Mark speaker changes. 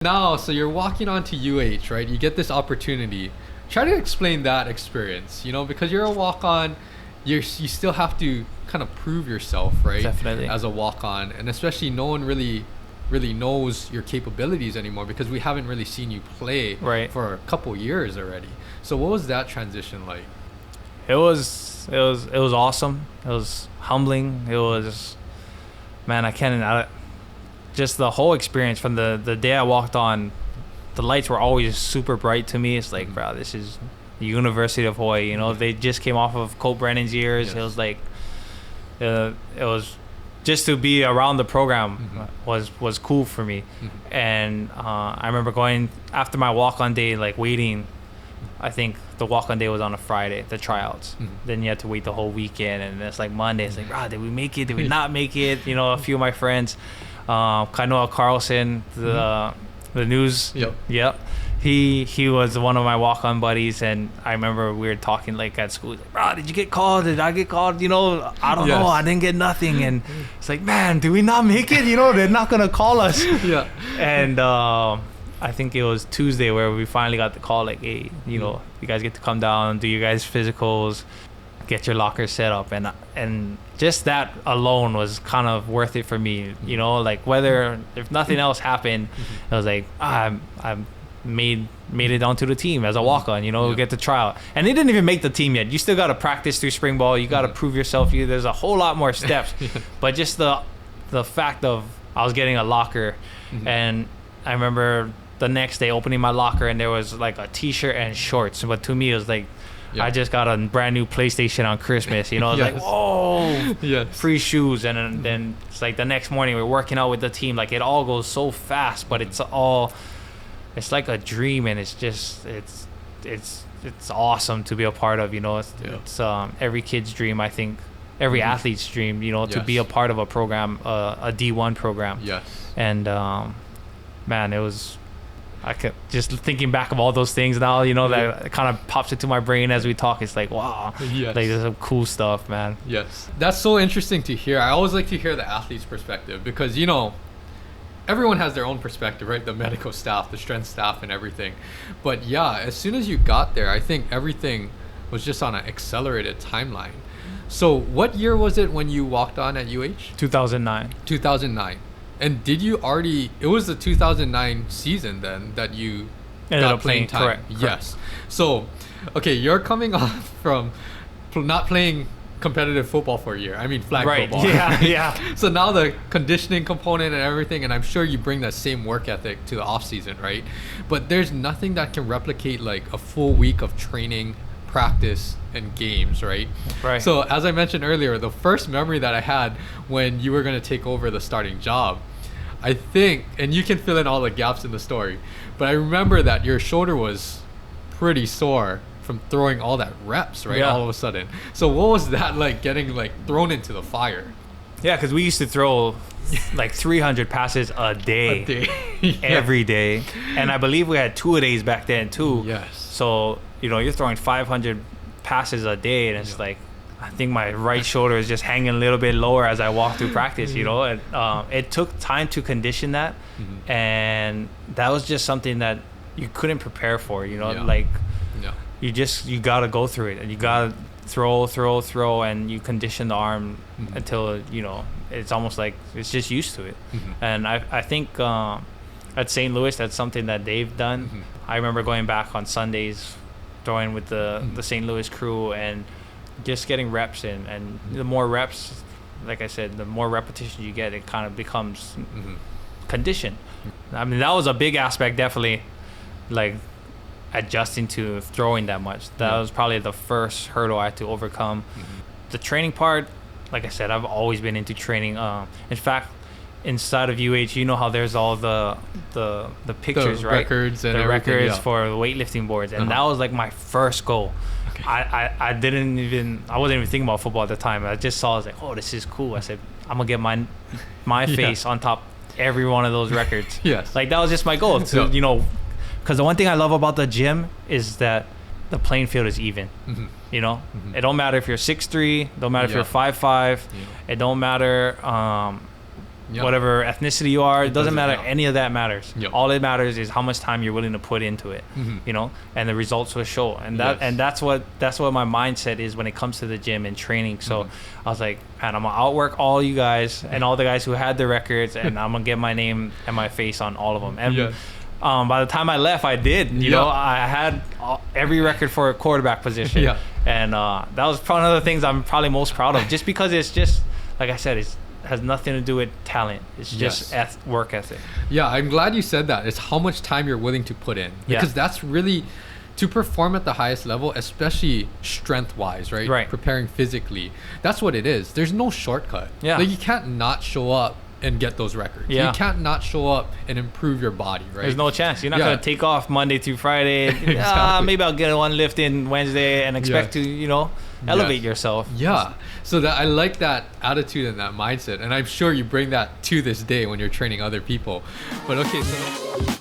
Speaker 1: Now, so you're walking onto UH, right? You get this opportunity. Try to explain that experience, because you're a walk-on, you still have to kind of prove yourself, right?
Speaker 2: Definitely.
Speaker 1: As a walk-on, and especially no one really knows your capabilities anymore because we haven't really seen you play for a couple years already. So what was that transition like?
Speaker 2: It was awesome. It was humbling. It was, man, just the whole experience from the day I walked on. The lights were always super bright to me. It's like, bro, this is the University of Hawaii. They just came off of Colt Brennan's years. Yes. It was like, it was just to be around the program was cool for me. And I remember going after my walk-on day, like waiting. I think the walk-on day was on a Friday, the tryouts. Then you had to wait the whole weekend, and it's like Monday. It's like, bro, did we make it? Did we not make it? A few of my friends, Kainoa Carlson, the news. Yep. He was one of my walk-on buddies, and I remember we were talking like at school, like, bro, did you get called? Did I get called? I don't know. I didn't get nothing. And it's like, man, did we not make it? They're not gonna call us. Yeah. And I think it was Tuesday where we finally got the call, like, hey, you guys get to come down, do your guys' physicals, get your locker set up, and just that alone was kind of worth it for me. Like if nothing else happened, I was like, I'm made it onto the team as a walk-on. Get to try out, and they didn't even make the team yet. You still got to practice through spring ball. You got to prove yourself. There's a whole lot more steps, but just the fact of I was getting a locker, and I remember the next day opening my locker and there was like a t-shirt and shorts. But to me, it was like, I just got a brand new PlayStation on Christmas. It was like, whoa, free shoes. And then it's like the next morning we're working out with the team. Like it all goes so fast, but it's like a dream, and it's awesome to be a part of. It's every kid's dream. I think every athlete's dream. To be a part of a program, a D1 program. Yes. And man, it was. I kept just thinking back of all those things now, that it kind of pops into my brain as we talk. It's like, wow, like there's some cool stuff, man. Yes.
Speaker 1: That's so interesting to hear. I always like to hear the athlete's perspective because, everyone has their own perspective, right? The medical staff, the strength staff and everything. But yeah, as soon as you got there, I think everything was just on an accelerated timeline. So what year was it when you walked on at UH?
Speaker 2: 2009.
Speaker 1: 2009. And did you already, it was the 2009 season then that you
Speaker 2: ended
Speaker 1: got
Speaker 2: up playing time? Correct.
Speaker 1: Yes. So, okay, you're coming off from not playing competitive football for a year. I mean, flag football.
Speaker 2: Yeah.
Speaker 1: So now the conditioning component and everything, and I'm sure you bring that same work ethic to the off season, right? But there's nothing that can replicate like a full week of training, practice, and games, right?
Speaker 2: Right.
Speaker 1: So as I mentioned earlier, the first memory that I had when you were going to take over the starting job, I think, and you can fill in all the gaps in the story, but I remember that your shoulder was pretty sore from throwing all that reps, right?
Speaker 2: Yeah.
Speaker 1: All of a sudden. So what was that like, getting like thrown into the fire?
Speaker 2: Yeah, because we used to throw like 300 passes a day. Every day. And I believe we had 2-a-days back then too.
Speaker 1: Yes.
Speaker 2: So, you're throwing 500 passes a day, and it's like, I think my right shoulder is just hanging a little bit lower as I walk through practice, and it took time to condition that, and that was just something that you couldn't prepare for, you gotta go through it, and you gotta throw, and you condition the arm until, it's almost like it's just used to it. And I think at St. Louis, that's something that they've done. I remember going back on Sundays, throwing with the St. Louis crew, and just getting reps in, and the more reps, like I said, the more repetition you get, it kind of becomes conditioned. I mean, that was a big aspect, definitely, like adjusting to throwing that much. That was probably the first hurdle I had to overcome. The training part, like I said, I've always been into training. In fact, inside of UH, how there's all the pictures, right?
Speaker 1: Records and
Speaker 2: the records for the weightlifting boards, and that was like my first goal. Okay. I wasn't even thinking about football at the time. I just saw, I was like, oh, this is cool. I said, I'm gonna get my face on top every one of those records.
Speaker 1: Yes.
Speaker 2: Like that was just my goal to, because the one thing I love about the gym is that the playing field is even. It don't matter if you're 6'3", don't matter if you're 5'5", it don't matter
Speaker 1: Yeah.
Speaker 2: whatever ethnicity you are. It doesn't matter.
Speaker 1: yeah.
Speaker 2: Any of that matters.
Speaker 1: Yep.
Speaker 2: All it matters is how much time you're willing to put into it. You know, and the results will show. And that's what my mindset is when it comes to the gym and training. So I was like, man, I'm gonna outwork all you guys and all the guys who had the records, and I'm gonna get my name and my face on all of them. And by the time I left, I did. You know, I had every record for a quarterback position. And that was one of the things I'm probably most proud of, just because it's just, like I said, it has nothing to do with talent. It's just work ethic. Yeah,
Speaker 1: I'm glad you said that. It's how much time you're willing to put in, because that's really, to perform at the highest level, especially strength-wise, right?
Speaker 2: Right.
Speaker 1: Preparing physically. That's what it is. There's no shortcut.
Speaker 2: Yeah.
Speaker 1: Like, you can't not show up and get those records. You can't not show up and improve your body, right?
Speaker 2: There's no chance. You're not going to take off Monday through Friday.
Speaker 1: Exactly.
Speaker 2: Maybe I'll get one lift in Wednesday and expect to, you know, elevate yourself.
Speaker 1: Yeah. So that I like that attitude and that mindset. And I'm sure you bring that to this day when you're training other people. But okay, so